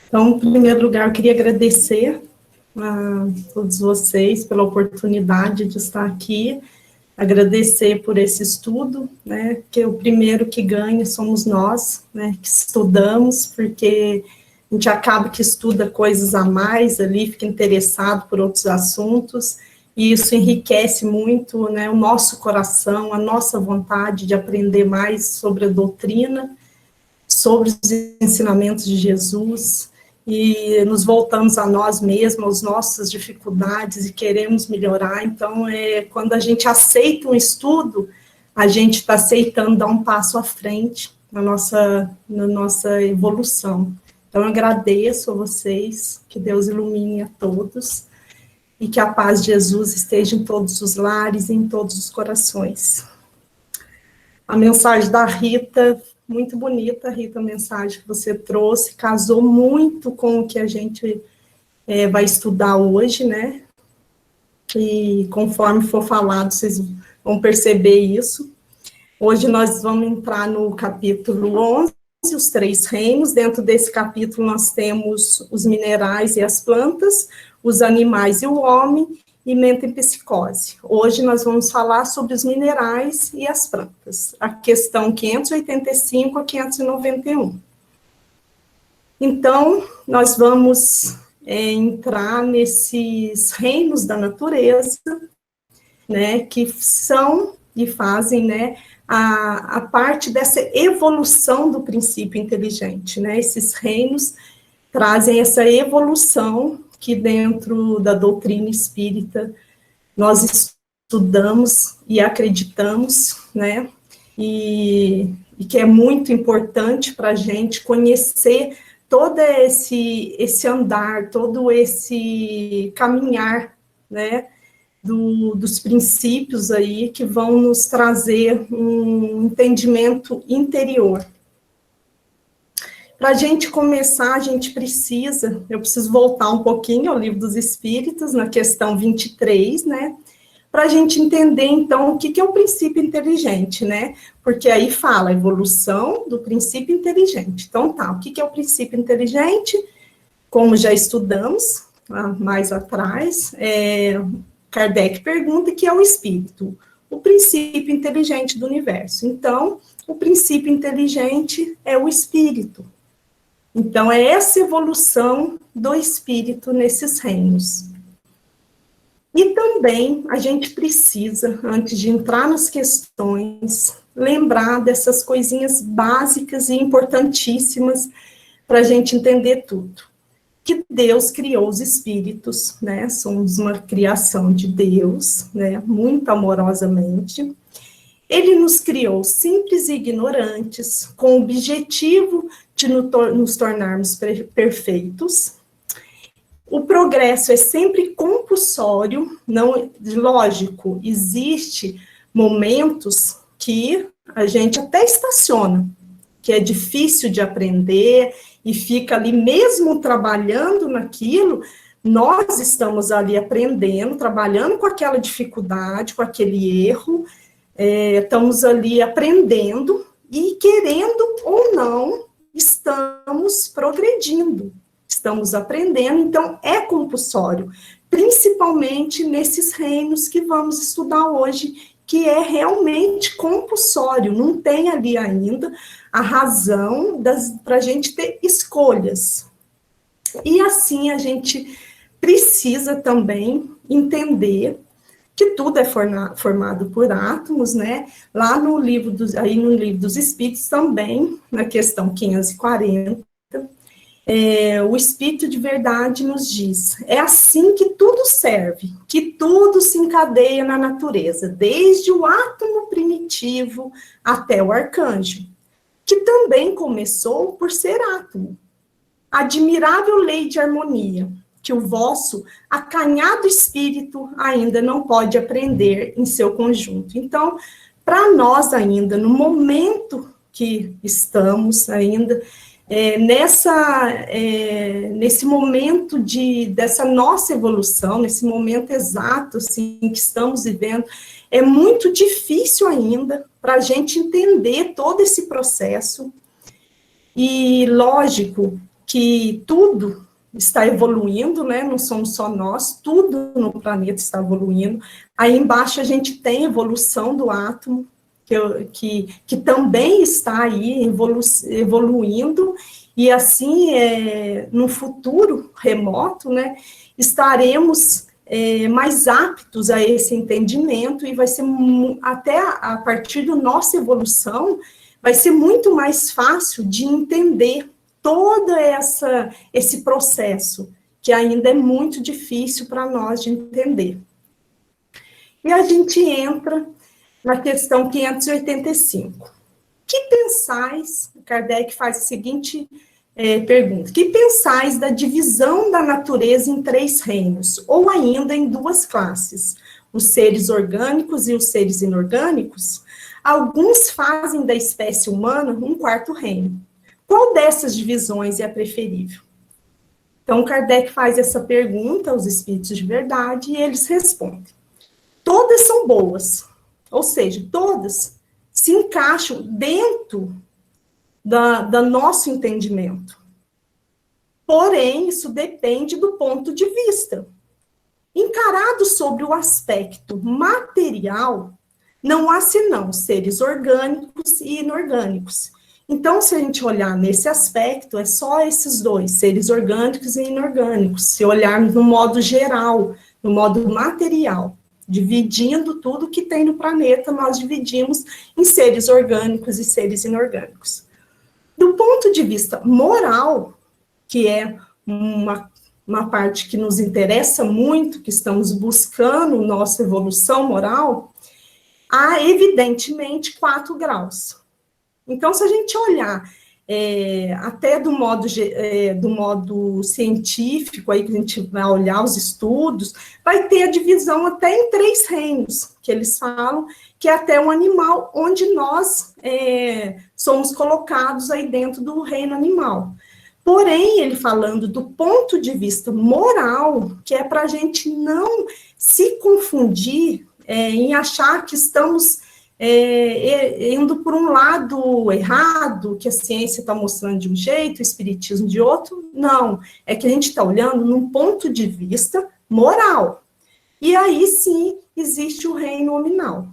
Então, em primeiro lugar, eu queria agradecer a todos vocês pela oportunidade de estar aqui, agradecer por esse estudo, né, que o primeiro que ganha somos nós, né, que estudamos, porque a gente acaba que estuda coisas a mais ali, fica interessado por outros assuntos, e isso enriquece muito, né, o nosso coração, a nossa vontade de aprender mais sobre a doutrina, sobre os ensinamentos de Jesus, e nos voltamos a nós mesmos, às nossas dificuldades, e queremos melhorar. Então, quando a gente aceita um estudo, a gente está aceitando dar um passo à frente na nossa evolução. Então, eu agradeço a vocês, que Deus ilumine a todos, e que a paz de Jesus esteja em todos os lares e em todos os corações. A mensagem da Rita, muito bonita, Rita, a mensagem que você trouxe, casou muito com o que a gente vai estudar hoje, né? E conforme for falado, vocês vão perceber isso. Hoje nós vamos entrar no capítulo 11, os 3 reinos. Dentro desse capítulo nós temos os minerais e as plantas, os animais e o homem, e mente e psicose. Hoje nós vamos falar sobre os minerais e as plantas, a questão 585 a 591. Então, nós vamos entrar nesses reinos da natureza, né, que são e fazem, né, a parte dessa evolução do princípio inteligente, né, esses reinos trazem essa evolução que dentro da doutrina espírita nós estudamos e acreditamos, né, e que é muito importante para a gente conhecer todo esse andar, todo esse caminhar, né, dos princípios aí que vão nos trazer um entendimento interior. Para a gente começar, eu preciso voltar um pouquinho ao Livro dos Espíritos, na questão 23, né, para a gente entender, então, o que é o princípio inteligente, né, porque aí fala a evolução do princípio inteligente. Então, tá, o que é o princípio inteligente? Como já estudamos mais atrás, Kardec pergunta o que é o espírito, o princípio inteligente do universo. Então, o princípio inteligente é o espírito. Então, é essa evolução do espírito nesses reinos. E também a gente precisa, antes de entrar nas questões, lembrar dessas coisinhas básicas e importantíssimas para a gente entender tudo. Que Deus criou os espíritos, né? Somos uma criação de Deus, né? Muito amorosamente. Ele nos criou simples e ignorantes, com o objetivo de nos tornarmos perfeitos. O progresso é sempre compulsório, não, lógico, existe momentos que a gente até estaciona, que é difícil de aprender, e fica ali mesmo trabalhando naquilo, nós estamos ali aprendendo, trabalhando com aquela dificuldade, com aquele erro, estamos ali aprendendo, e querendo ou não, estamos progredindo. Estamos aprendendo, então é compulsório, principalmente nesses reinos que vamos estudar hoje, que é realmente compulsório, não tem ali ainda a razão para a gente ter escolhas. E assim a gente precisa também entender que tudo é formado por átomos, né? Lá no livro dos Espíritos também, na questão 540, o Espírito de Verdade nos diz, é assim que tudo serve, que tudo se encadeia na natureza, desde o átomo primitivo até o arcanjo, que também começou por ser átomo. Admirável lei de harmonia, que o vosso acanhado espírito ainda não pode aprender em seu conjunto. Então, para nós ainda, no momento que estamos ainda, nesse momento dessa nossa evolução, nesse momento exato assim, que estamos vivendo, é muito difícil ainda para a gente entender todo esse processo. E, lógico, que tudo está evoluindo, né? Não somos só nós, tudo no planeta está evoluindo. Aí embaixo a gente tem a evolução do átomo, que também está aí evoluindo, e assim, no futuro remoto, né, estaremos mais aptos a esse entendimento, e vai ser, até a partir da nossa evolução, vai ser muito mais fácil de entender todo esse processo, que ainda é muito difícil para nós de entender. E a gente entra na questão 585. Que pensais, Kardec faz a seguinte pergunta, que pensais da divisão da natureza em 3 reinos, ou ainda em 2 classes, os seres orgânicos e os seres inorgânicos? Alguns fazem da espécie humana um 4º reino. Qual dessas divisões é a preferível? Então, Kardec faz essa pergunta aos espíritos de verdade e eles respondem. Todas são boas, ou seja, todas se encaixam dentro do nosso entendimento. Porém, isso depende do ponto de vista. Encarado sobre o aspecto material, não há senão seres orgânicos e inorgânicos. Então, se a gente olhar nesse aspecto, é só esses 2, seres orgânicos e inorgânicos, se olharmos no modo geral, no modo material, dividindo tudo que tem no planeta, nós dividimos em seres orgânicos e seres inorgânicos. Do ponto de vista moral, que é uma parte que nos interessa muito, que estamos buscando nossa evolução moral, há, evidentemente, 4 graus. Então, se a gente olhar até do modo científico, aí que a gente vai olhar os estudos, vai ter a divisão até em 3 reinos, que eles falam, que é até um animal, onde nós somos colocados aí dentro do reino animal. Porém, ele falando do ponto de vista moral, que é para a gente não se confundir em achar que estamos indo por um lado errado, que a ciência está mostrando de um jeito, o espiritismo de outro. Não, é que a gente está olhando num ponto de vista moral. E aí sim existe o reino nominal.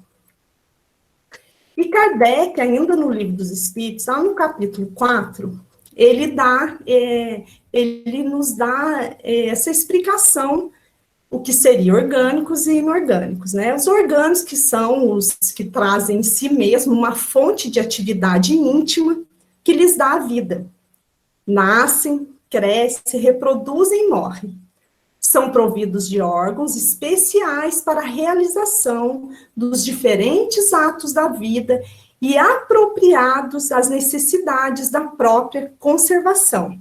E Kardec, ainda no Livro dos Espíritos, lá no capítulo 4, ele nos dá essa explicação, o que seria orgânicos e inorgânicos, né? Os orgânicos, que são os que trazem em si mesmo uma fonte de atividade íntima que lhes dá a vida. Nascem, crescem, reproduzem e morrem. São providos de órgãos especiais para a realização dos diferentes atos da vida e apropriados às necessidades da própria conservação.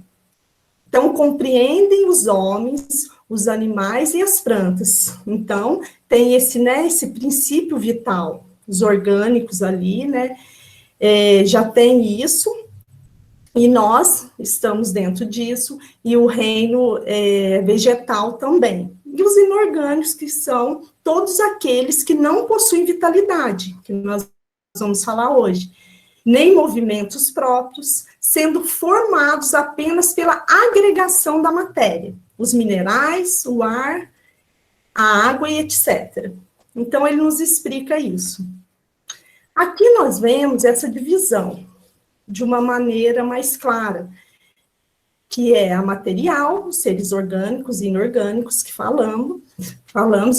Então, compreendem os homens, os animais e as plantas. Então, tem esse princípio vital. Os orgânicos ali, né, já tem isso, e nós estamos dentro disso, e o reino vegetal também. E os inorgânicos, que são todos aqueles que não possuem vitalidade, que nós vamos falar hoje, nem movimentos próprios, sendo formados apenas pela agregação da matéria, os minerais, o ar, a água e etc. Então, ele nos explica isso. Aqui nós vemos essa divisão de uma maneira mais clara, que é a material, os seres orgânicos e inorgânicos que falamos,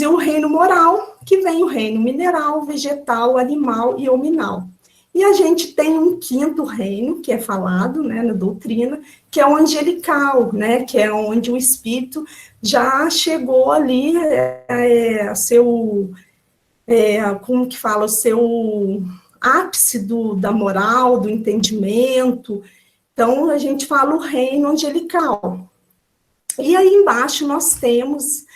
e o reino moral, que vem o reino mineral, vegetal, animal e hominal. E a gente tem um 5º reino, que é falado, né, na doutrina, que é o angelical, né, que é onde o espírito já chegou ali a seu, como que fala, o seu ápice da moral, do entendimento. Então, a gente fala o reino angelical. E aí embaixo nós temos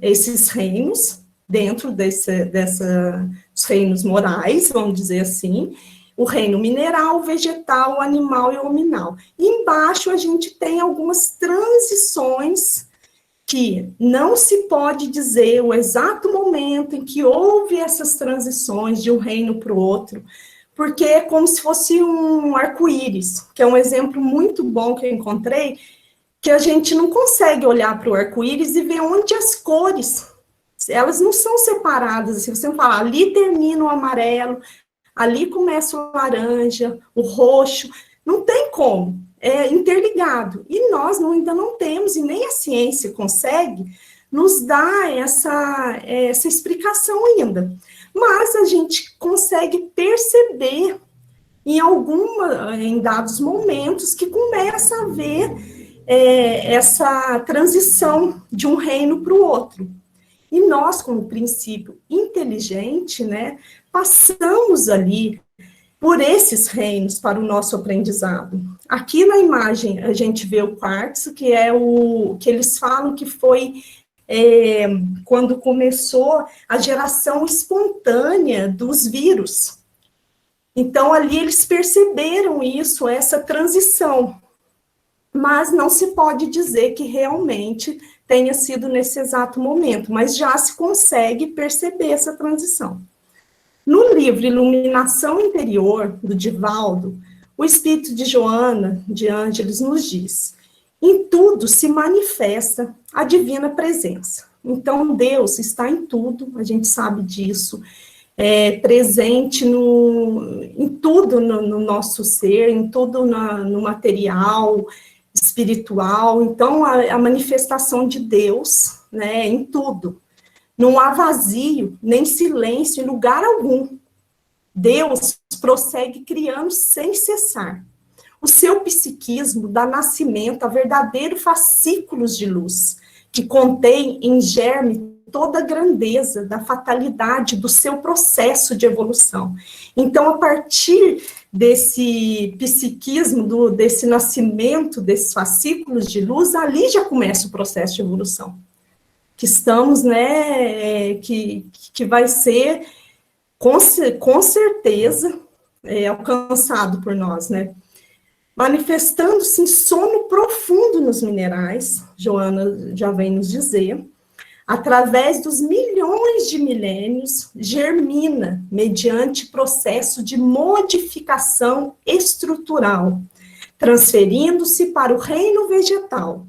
esses reinos, dentro dos reinos morais, vamos dizer assim, o reino mineral, vegetal, animal e hominal. E embaixo a gente tem algumas transições que não se pode dizer o exato momento em que houve essas transições de um reino para o outro, porque é como se fosse um arco-íris, que é um exemplo muito bom que eu encontrei, que a gente não consegue olhar para o arco-íris e ver onde as cores, elas não são separadas, assim, você não fala, ali termina o amarelo, ali começa o laranja, o roxo, não tem como, é interligado, e nós ainda não temos, e nem a ciência consegue nos dar essa explicação ainda, mas a gente consegue perceber em dados momentos que começa a ver essa transição de um reino para o outro. E nós, como princípio inteligente, né, passamos ali por esses reinos para o nosso aprendizado. Aqui na imagem a gente vê o quartzo, que é o que eles falam que foi quando começou a geração espontânea dos vírus. Então, ali eles perceberam isso, essa transição, mas não se pode dizer que realmente tenha sido nesse exato momento, mas já se consegue perceber essa transição. No livro Iluminação Interior, do Divaldo, o espírito de Joana de Ângeles nos diz: em tudo se manifesta a divina presença. Então, Deus está em tudo, a gente sabe disso, presente em tudo no nosso ser, em tudo no material, espiritual. Então, a manifestação de Deus, né, em tudo. Não há vazio, nem silêncio em lugar algum. Deus prossegue criando sem cessar. O seu psiquismo dá nascimento a verdadeiros fascículos de luz, que contém em germe toda a grandeza da fatalidade do seu processo de evolução. Então, a partir desse psiquismo, desse nascimento, desses fascículos de luz, ali já começa o processo de evolução. Que estamos, né, que vai ser, com certeza, alcançado por nós, né? Manifestando-se em sono profundo nos minerais, Joana já vem nos dizer, através dos milhões de milênios, germina mediante processo de modificação estrutural, transferindo-se para o reino vegetal,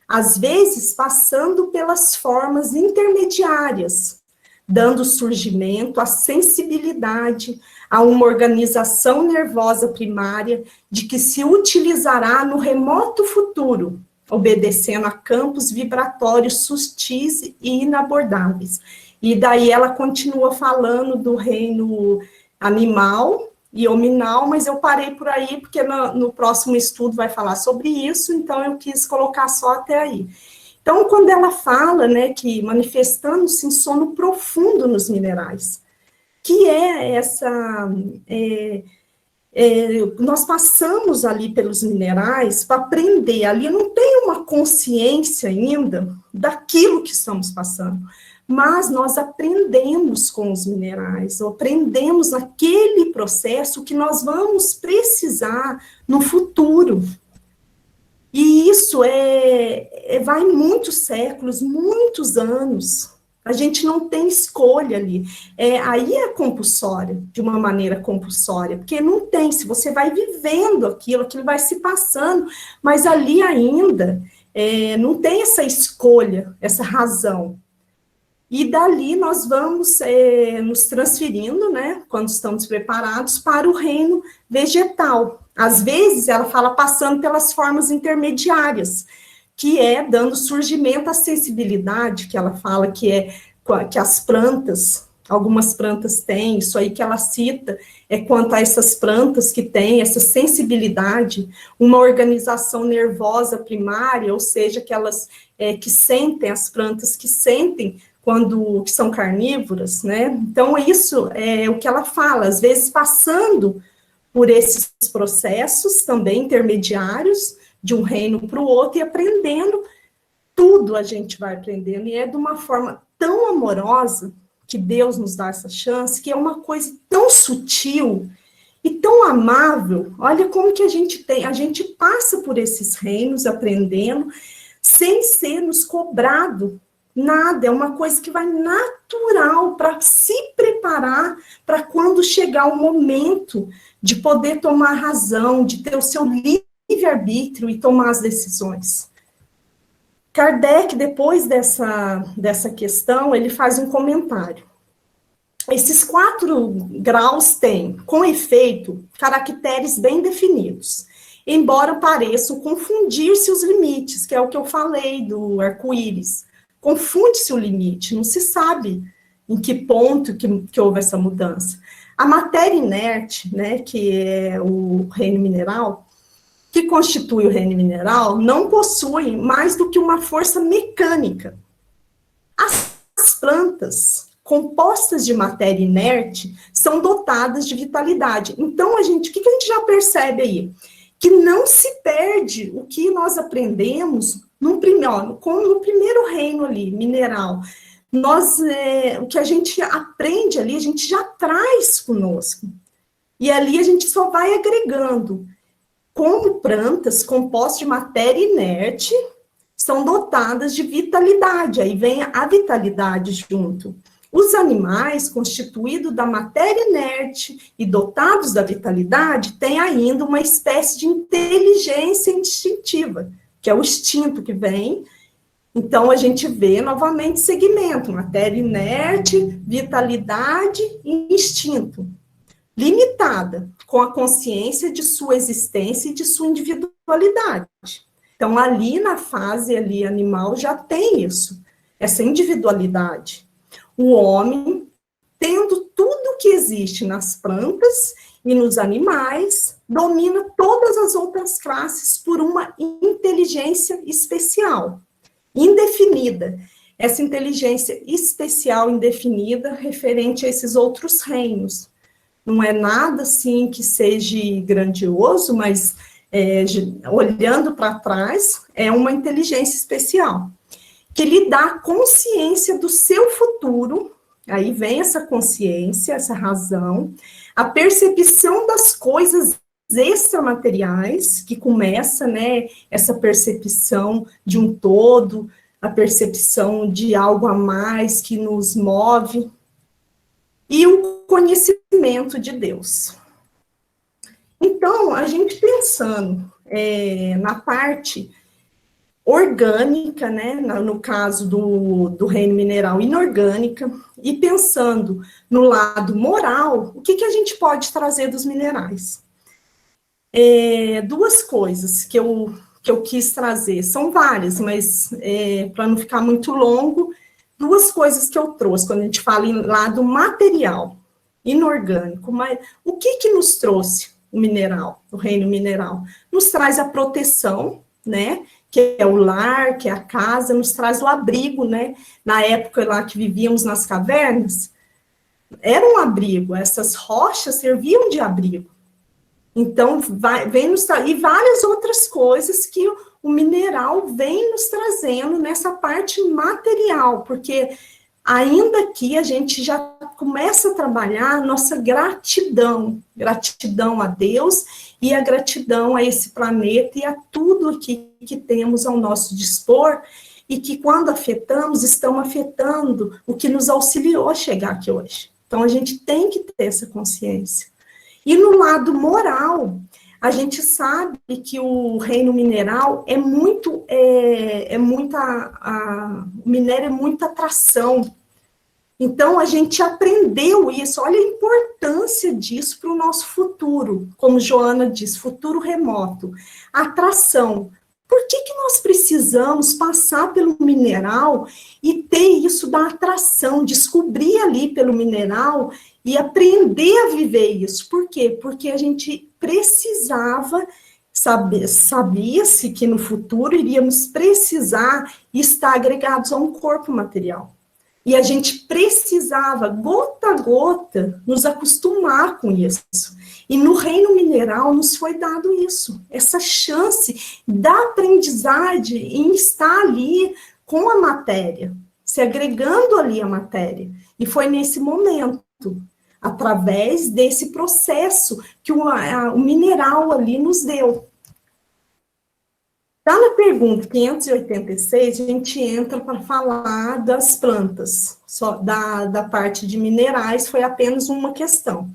às vezes passando pelas formas intermediárias, dando surgimento à sensibilidade, a uma organização nervosa primária de que se utilizará no remoto futuro, obedecendo a campos vibratórios sutis e inabordáveis. E daí ela continua falando do reino animal e hominal, mas eu parei por aí, porque no próximo estudo vai falar sobre isso, então eu quis colocar só até aí. Então, quando ela fala, né, que manifestando-se em sono profundo nos minerais, que nós passamos ali pelos minerais para aprender, ali não tem uma consciência ainda daquilo que estamos passando, mas nós aprendemos com os minerais, aprendemos aquele processo que nós vamos precisar no futuro. E isso vai muitos séculos, muitos anos. A gente não tem escolha ali. Aí é compulsória, de uma maneira compulsória, porque não tem. Se você vai vivendo aquilo vai se passando, mas ali ainda não tem essa escolha, essa razão. E dali nós vamos nos transferindo, né, quando estamos preparados, para o reino vegetal. Às vezes, ela fala passando pelas formas intermediárias, que é dando surgimento à sensibilidade, que ela fala que as plantas, algumas plantas têm, isso aí que ela cita, quanto a essas plantas que têm essa sensibilidade, uma organização nervosa primária, ou seja, que elas que sentem, as plantas que sentem, que são carnívoras, né? Então, isso é o que ela fala, às vezes passando por esses processos também intermediários, de um reino para o outro, e aprendendo, tudo a gente vai aprendendo, e é de uma forma tão amorosa, que Deus nos dá essa chance, que é uma coisa tão sutil e tão amável. Olha como que a gente passa por esses reinos aprendendo, sem ser nos cobrado Nada, é uma coisa que vai natural para se preparar para quando chegar o momento de poder tomar razão, de ter o seu livre-arbítrio e tomar as decisões. Kardec, depois dessa questão, ele faz um comentário. Esses 4 graus têm, com efeito, caracteres bem definidos, embora pareçam confundir-se os limites, que é o que eu falei do arco-íris. Confunde-se o limite, não se sabe em que ponto que houve essa mudança. A matéria inerte, né, que é o reino mineral, que constitui o reino mineral, não possui mais do que uma força mecânica. As plantas compostas de matéria inerte são dotadas de vitalidade. Então, o que a gente já percebe aí? Que não se perde o que nós aprendemos no primeiro reino ali, mineral. O que a gente aprende ali, a gente já traz conosco. E ali a gente só vai agregando. Como plantas compostas de matéria inerte são dotadas de vitalidade, aí vem a vitalidade junto. Os animais, constituídos da matéria inerte e dotados da vitalidade, têm ainda uma espécie de inteligência instintiva, que é o instinto que vem. Então, a gente vê novamente segmento, matéria inerte, vitalidade e instinto. Limitada, com a consciência de sua existência e de sua individualidade. Então, ali na fase ali animal já tem isso, essa individualidade. O homem, tendo tudo que existe nas plantas e nos animais, domina todas as outras classes por uma inteligência especial, indefinida. Essa inteligência especial, indefinida, referente a esses outros reinos. Não é nada assim que seja grandioso, mas olhando para trás, é uma inteligência especial, que lhe dá consciência do seu futuro, aí vem essa consciência, essa razão, a percepção das coisas extramateriais, que começa, né, essa percepção de um todo, a percepção de algo a mais que nos move, e o conhecimento de Deus. Então, a gente pensando na parte orgânica, né, no caso do reino mineral inorgânica, e pensando no lado moral, o que a gente pode trazer dos minerais? 2 coisas que eu quis trazer, são várias, mas para não ficar muito longo, 2 coisas que eu trouxe, quando a gente fala em lado material, inorgânico, mas o que nos trouxe o mineral, o reino mineral? Nos traz a proteção, né, que é o lar, que é a casa, nos traz o abrigo, né, na época lá que vivíamos nas cavernas, era um abrigo, essas rochas serviam de abrigo. Então, vem nos e várias outras coisas que o mineral vem nos trazendo nessa parte material, porque ainda que a gente já começa a trabalhar a nossa gratidão a Deus e a gratidão a esse planeta e a tudo aqui que temos ao nosso dispor, e que quando afetamos, estão afetando o que nos auxiliou a chegar aqui hoje. Então, a gente tem que ter essa consciência. E no lado moral, a gente sabe que o reino mineral o minério é muita atração. Então, a gente aprendeu isso, olha a importância disso para o nosso futuro, como Joana diz, futuro remoto. Atração. Por que nós precisamos passar pelo mineral e ter isso da atração, descobrir ali pelo mineral e aprender a viver isso? Por quê? Porque a gente precisava saber, sabia-se que no futuro iríamos precisar estar agregados a um corpo material. E a gente precisava, gota a gota, nos acostumar com isso. E no reino mineral nos foi dado isso, essa chance da aprendizagem em estar ali com a matéria, se agregando ali a matéria. E foi nesse momento, através desse processo, que o mineral ali nos deu. Já na pergunta 586, a gente entra para falar das plantas. Só da parte de minerais foi apenas uma questão.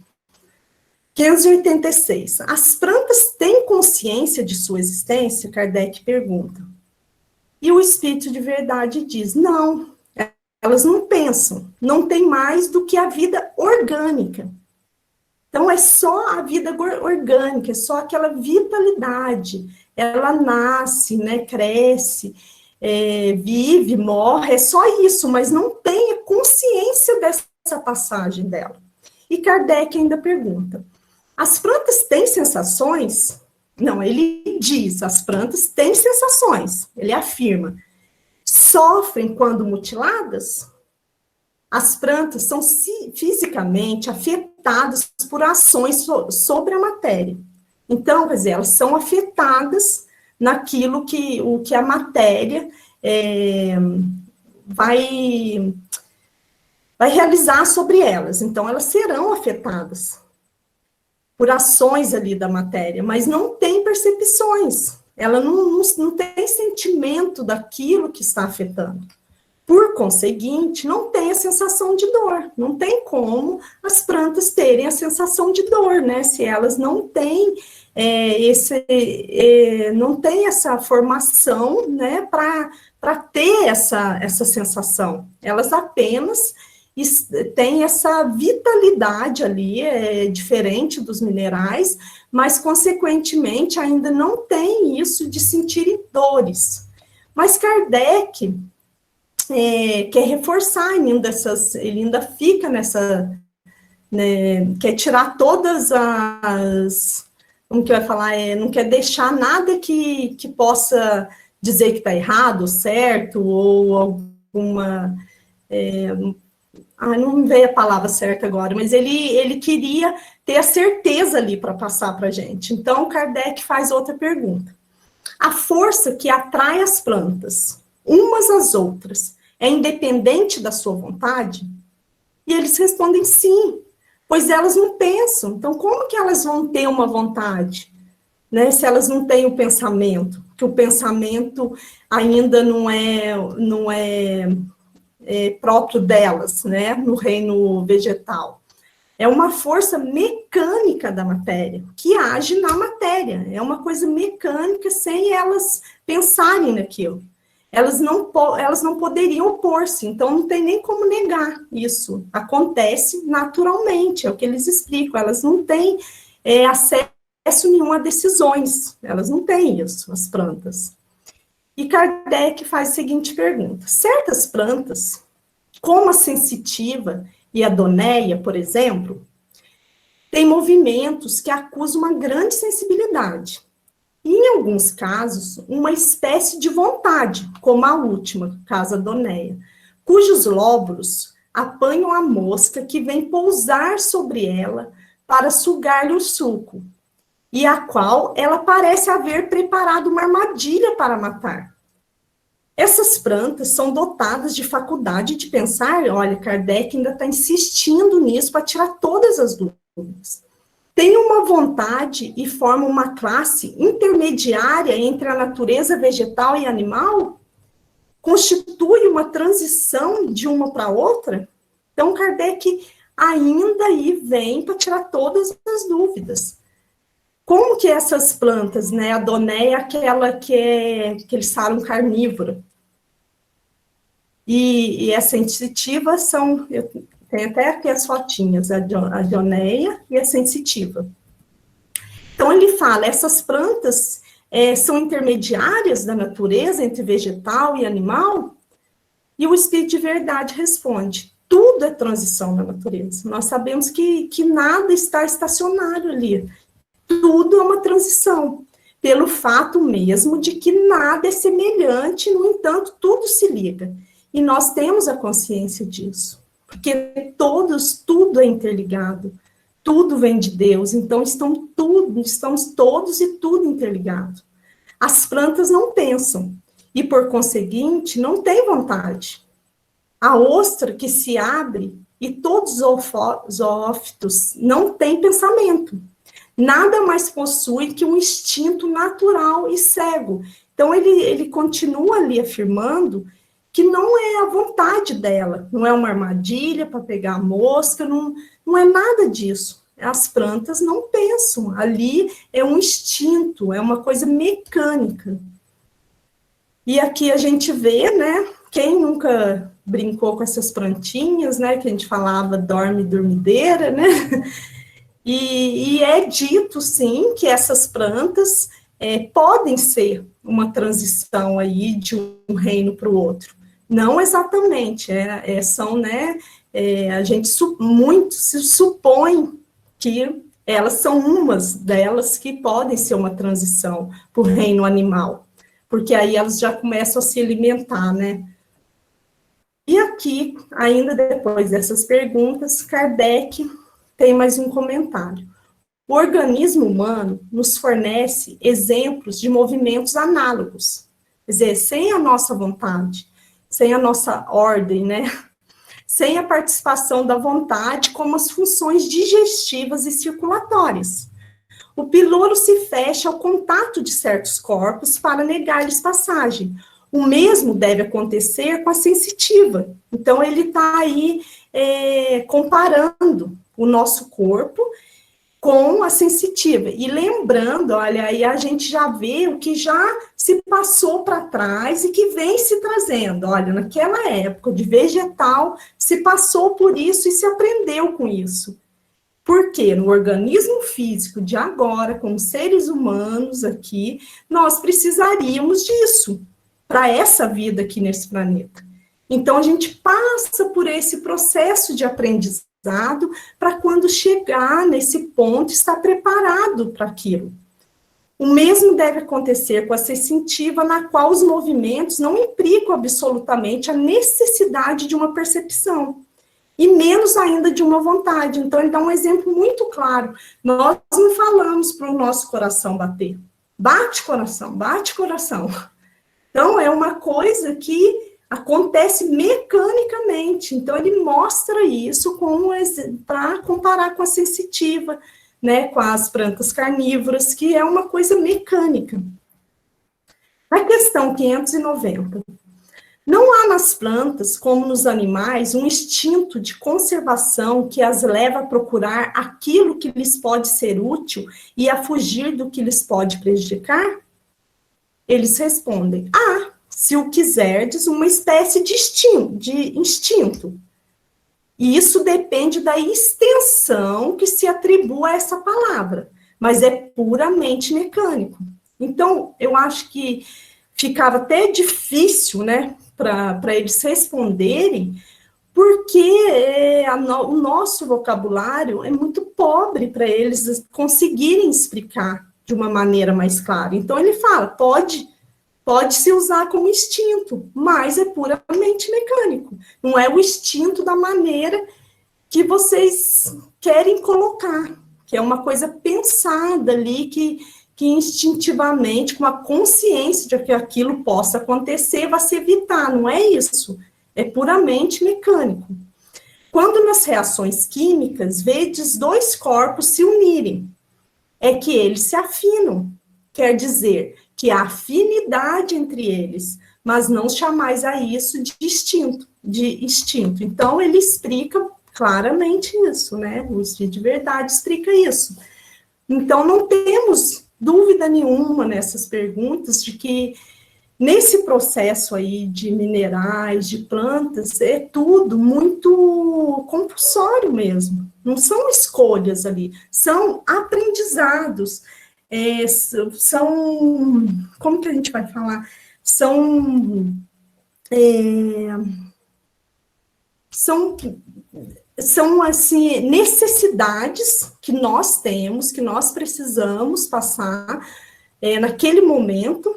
586. As plantas têm consciência de sua existência? Kardec pergunta. E o Espírito de Verdade diz, não, elas não pensam, não tem mais do que a vida orgânica. Então, é só a vida orgânica, é só aquela vitalidade. Ela nasce, né, cresce, vive, morre, é só isso, mas não tem a consciência dessa passagem dela. E Kardec ainda pergunta, as plantas têm sensações? Não, ele diz, as plantas têm sensações, ele afirma. Sofrem quando mutiladas? As plantas são fisicamente afetadas por ações sobre a matéria. Então, quer dizer, elas são afetadas naquilo que a matéria vai realizar sobre elas. Então, elas serão afetadas por ações ali da matéria, mas não tem percepções. Ela não tem sentimento daquilo que está afetando. Por conseguinte, não tem a sensação de dor. Não tem como as plantas terem a sensação de dor, né? Se elas não têm não tem essa formação, né, para ter essa sensação. Elas apenas têm essa vitalidade ali, diferente dos minerais, mas, consequentemente, ainda não tem isso de sentirem dores. Mas Kardec quer reforçar ainda ele ainda fica nessa, né, quer tirar todas as, como que vai falar, não quer deixar nada que possa dizer que está errado, certo, ou alguma, não me veio a palavra certa agora, mas ele queria ter a certeza ali para passar para a gente. Então, Kardec faz outra pergunta. A força que atrai as plantas, umas às outras, é independente da sua vontade? E eles respondem sim, pois elas não pensam. Então, como que elas vão ter uma vontade, né, se elas não têm o pensamento? Que o pensamento ainda não é próprio delas, né, no reino vegetal. É uma força mecânica da matéria, que age na matéria. É uma coisa mecânica, sem elas pensarem naquilo. Elas não poderiam opor-se, então não tem nem como negar isso. Acontece naturalmente, é o que eles explicam. Elas não têm acesso nenhum a decisões, elas não têm isso, as plantas. E Kardec faz a seguinte pergunta: certas plantas, como a sensitiva e a donéia, por exemplo, têm movimentos que acusam uma grande sensibilidade. E, em alguns casos, uma espécie de vontade, como a última, caso a donéia, cujos lóbulos apanham a mosca que vem pousar sobre ela para sugar-lhe o suco, e a qual ela parece haver preparado uma armadilha para matar. Essas plantas são dotadas de faculdade de pensar. Olha, Kardec ainda está insistindo nisso para tirar todas as dúvidas. Tem uma vontade e forma uma classe intermediária entre a natureza vegetal e animal? Constitui uma transição de uma para outra? Então, Kardec ainda aí vem para tirar todas as dúvidas. Como que essas plantas, né, a donéia é aquela que eles falam carnívora, e as sensitivas são, tem até aqui as fotinhas, a donéia e a sensitiva. Então, ele fala, essas plantas são intermediárias da natureza entre vegetal e animal? E o Espírito de Verdade responde, tudo é transição na natureza. Nós sabemos que nada está estacionário ali. Tudo é uma transição, pelo fato mesmo de que nada é semelhante, no entanto, tudo se liga. E nós temos a consciência disso, porque tudo é interligado, tudo vem de Deus, então estamos todos e tudo interligado. As plantas não pensam, e por conseguinte, não têm vontade. A ostra que se abre, e todos os zoófitos não têm pensamento. Nada mais possui que um instinto natural e cego. Então, ele continua ali afirmando que não é a vontade dela, não é uma armadilha para pegar a mosca, não é nada disso. As plantas não pensam, ali é um instinto, é uma coisa mecânica. E aqui a gente vê, né, quem nunca brincou com essas plantinhas, né, que a gente falava dorme dormideira, né, e é dito, sim, que essas plantas podem ser uma transição aí de um reino para o outro. Não exatamente, são, né, a gente muito se supõe que elas são umas delas que podem ser uma transição para o reino animal, porque aí elas já começam a se alimentar, né. E aqui, ainda depois dessas perguntas, Kardec tem mais um comentário. O organismo humano nos fornece exemplos de movimentos análogos, quer dizer, sem a nossa vontade, sem a nossa ordem, né? Sem a participação da vontade, como as funções digestivas e circulatórias. O piloro se fecha ao contato de certos corpos para negar-lhes passagem. O mesmo deve acontecer com a sensitiva. Então, ele está aí comparando o nosso corpo com a sensitiva. E lembrando, olha, aí a gente já vê o que já se passou para trás e que vem se trazendo. Olha, naquela época de vegetal, se passou por isso e se aprendeu com isso. Porque no organismo físico de agora, como seres humanos aqui, nós precisaríamos disso para essa vida aqui nesse planeta. Então, a gente passa por esse processo de aprendizado para quando chegar nesse ponto, estar preparado para aquilo. O mesmo deve acontecer com a sensitiva, na qual os movimentos não implicam absolutamente a necessidade de uma percepção, e menos ainda de uma vontade. Então, ele dá um exemplo muito claro. Nós não falamos para o nosso coração bater. Bate coração, bate coração. Então, é uma coisa que acontece mecanicamente. Então, ele mostra isso para comparar com a sensitiva, né, com as plantas carnívoras, que é uma coisa mecânica. A questão 590. Não há nas plantas, como nos animais, um instinto de conservação que as leva a procurar aquilo que lhes pode ser útil e a fugir do que lhes pode prejudicar? Eles respondem, se o quiserdes, uma espécie de instinto. E isso depende da extensão que se atribua a essa palavra, mas é puramente mecânico. Então, eu acho que ficava até difícil, né, para eles responderem, porque o nosso vocabulário é muito pobre para eles conseguirem explicar de uma maneira mais clara. Então, ele fala, pode se usar como instinto, mas é puramente mecânico. Não é o instinto da maneira que vocês querem colocar, que é uma coisa pensada ali, que instintivamente, com a consciência de que aquilo possa acontecer, vai se evitar, não é isso. É puramente mecânico. Quando nas reações químicas, vedes dois corpos se unirem, é que eles se afinam. Quer dizer, que há afinidade entre eles, mas não chamais a isso de instinto. Então, ele explica claramente isso, né? O Espírito de Verdade explica isso. Então, não temos dúvida nenhuma nessas perguntas de que nesse processo aí de minerais, de plantas, é tudo muito compulsório mesmo. Não são escolhas ali, são aprendizados. São, como que a gente vai falar? São assim, necessidades que nós temos, que nós precisamos passar naquele momento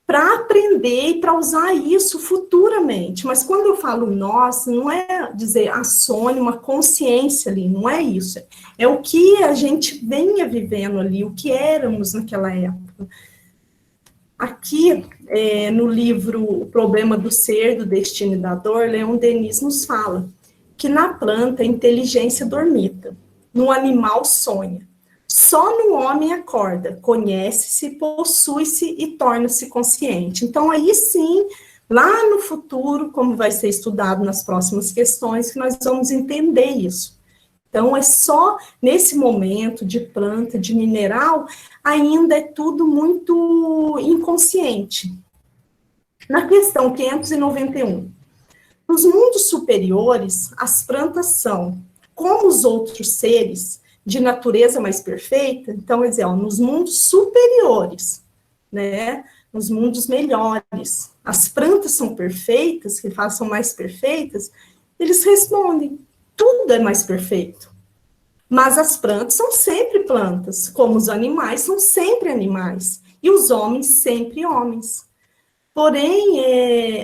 para aprender e para usar isso futuramente. Mas quando eu falo nós, não é dizer a Sônia, uma consciência ali, não é isso. É o que a gente venha vivendo ali, o que éramos naquela época. Aqui, no livro O Problema do Ser, do Destino e da Dor, Leon Denis nos fala que na planta a inteligência dormita, no animal sonha. Só no homem acorda, conhece-se, possui-se e torna-se consciente. Então, aí sim, lá no futuro, como vai ser estudado nas próximas questões, que nós vamos entender isso. Então, é só nesse momento de planta, de mineral, ainda é tudo muito inconsciente. Na questão 591, nos mundos superiores, as plantas são, como os outros seres, de natureza mais perfeita. Então, quer dizer, nos mundos superiores, né, nos mundos melhores, as plantas são perfeitas, que façam mais perfeitas, eles respondem, tudo é mais perfeito. Mas as plantas são sempre plantas, como os animais são sempre animais, e os homens sempre homens. Porém,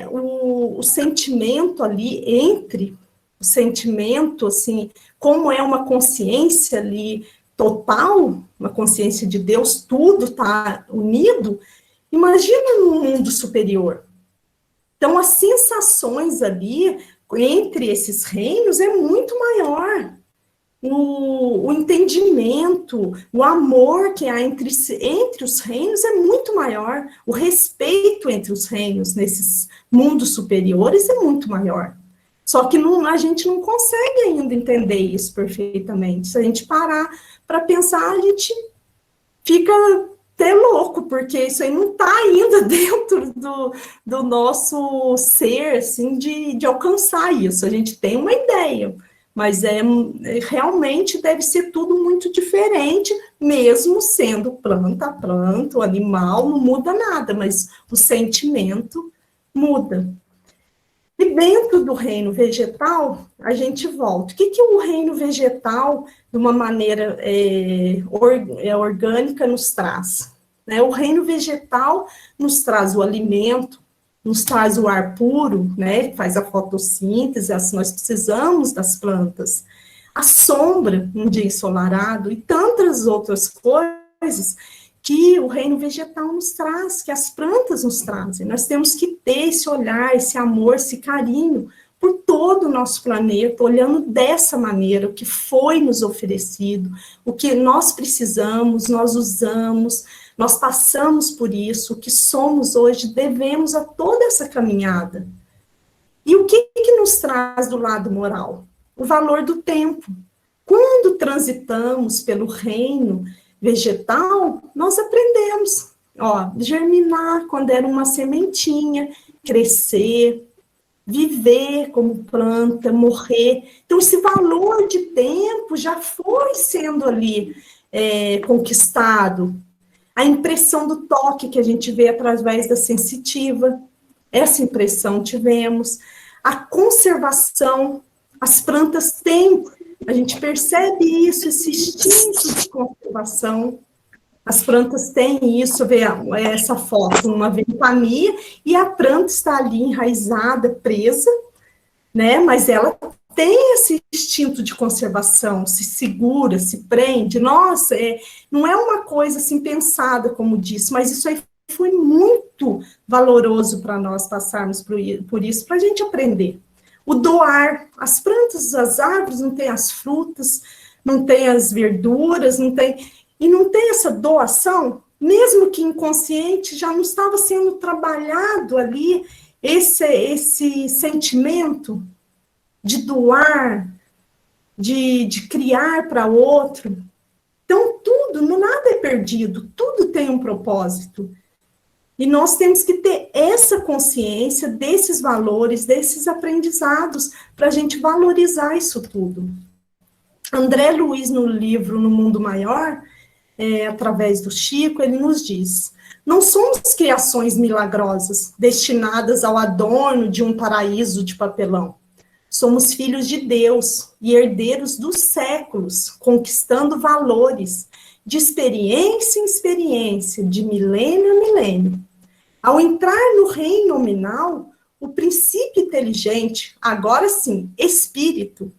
o sentimento ali entre, o sentimento, assim, como é uma consciência ali total, uma consciência de Deus, tudo está unido, imagina num mundo superior. Então, as sensações ali, entre esses reinos, é muito maior. O entendimento, o amor que há entre os reinos é muito maior. O respeito entre os reinos, nesses mundos superiores, é muito maior. Só que a gente não consegue ainda entender isso perfeitamente. Se a gente parar para pensar, a gente fica até louco, porque isso aí não está ainda dentro do nosso ser, assim, de alcançar isso. A gente tem uma ideia, mas realmente deve ser tudo muito diferente, mesmo sendo planta a planta, o animal, não muda nada, mas o sentimento muda. E dentro do reino vegetal, a gente volta. O que o reino vegetal, de uma maneira orgânica, nos traz? Né? O reino vegetal nos traz o alimento, nos traz o ar puro, né, faz a fotossíntese, nós precisamos das plantas, a sombra, um dia ensolarado, e tantas outras coisas que o reino vegetal nos traz, que as plantas nos trazem. Nós temos que ter esse olhar, esse amor, esse carinho por todo o nosso planeta, olhando dessa maneira, o que foi nos oferecido, o que nós precisamos, nós usamos, nós passamos por isso, o que somos hoje, devemos a toda essa caminhada. E o que nos traz do lado moral? O valor do tempo. Quando transitamos pelo reino vegetal, nós aprendemos, germinar quando era uma sementinha, crescer, viver como planta, morrer. Então, esse valor de tempo já foi sendo ali conquistado. A impressão do toque que a gente vê através da sensitiva, essa impressão tivemos. A conservação, as plantas têm, a gente percebe isso, esse instinto de conservação. As plantas têm isso, vê essa foto, uma ventania, e a planta está ali enraizada, presa, né? Mas ela tem esse instinto de conservação, se segura, se prende. Nossa, não é uma coisa assim pensada, como disse, mas isso aí foi muito valoroso para nós passarmos por isso, para a gente aprender. O doar, as plantas, as árvores não têm as frutas, não tem as verduras, não tem essa doação, mesmo que inconsciente, já não estava sendo trabalhado ali esse sentimento de doar, de criar para outro. Então, nada é perdido, tudo tem um propósito. E nós temos que ter essa consciência desses valores, desses aprendizados, para a gente valorizar isso tudo. André Luiz, no livro No Mundo Maior, através do Chico, ele nos diz: não somos criações milagrosas, destinadas ao adorno de um paraíso de papelão. Somos filhos de Deus e herdeiros dos séculos, conquistando valores, de experiência em experiência, de milênio a milênio. Ao entrar no reino nominal, o princípio inteligente, agora sim, espírito.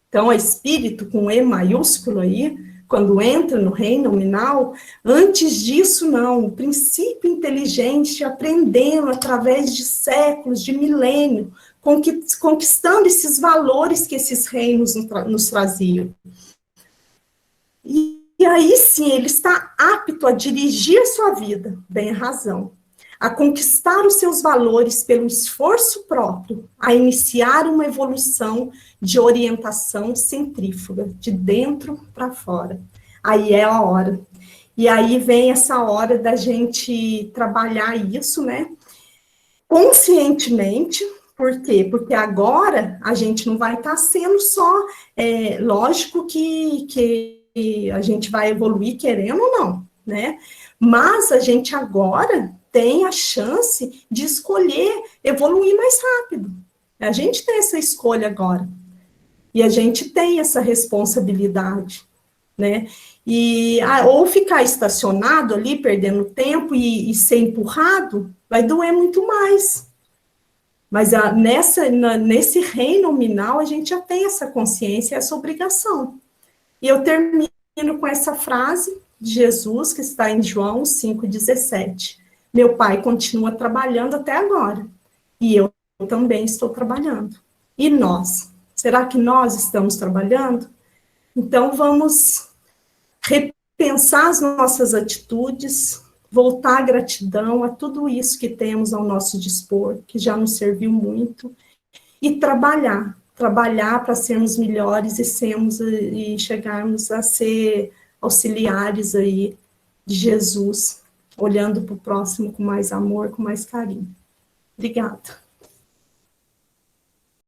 Então, é espírito com E maiúsculo aí, quando entra no reino nominal, antes disso não, o princípio inteligente aprendendo através de séculos, de milênio, conquistando esses valores que esses reinos nos traziam. E E aí sim, ele está apto a dirigir a sua vida, bem a razão, a conquistar os seus valores pelo esforço próprio, a iniciar uma evolução de orientação centrífuga, de dentro para fora. Aí é a hora. E aí vem essa hora da gente trabalhar isso, né? Conscientemente. Por quê? Porque agora a gente não vai estar sendo só, lógico que a gente vai evoluir querendo ou não, né? Mas a gente agora tem a chance de escolher evoluir mais rápido. A gente tem essa escolha agora. E a gente tem essa responsabilidade, né? E ou ficar estacionado ali, perdendo tempo e ser empurrado, vai doer muito mais. Mas nesse reino nominal, a gente já tem essa consciência, essa obrigação. E eu termino com essa frase de Jesus, que está em João 5,17. Meu Pai continua trabalhando até agora, e eu também estou trabalhando. E nós? Será que nós estamos trabalhando? Então, vamos repensar as nossas atitudes, voltar à gratidão a tudo isso que temos ao nosso dispor, que já nos serviu muito, e trabalhar para sermos melhores e chegarmos a ser auxiliares aí de Jesus, olhando para o próximo com mais amor, com mais carinho. Obrigada.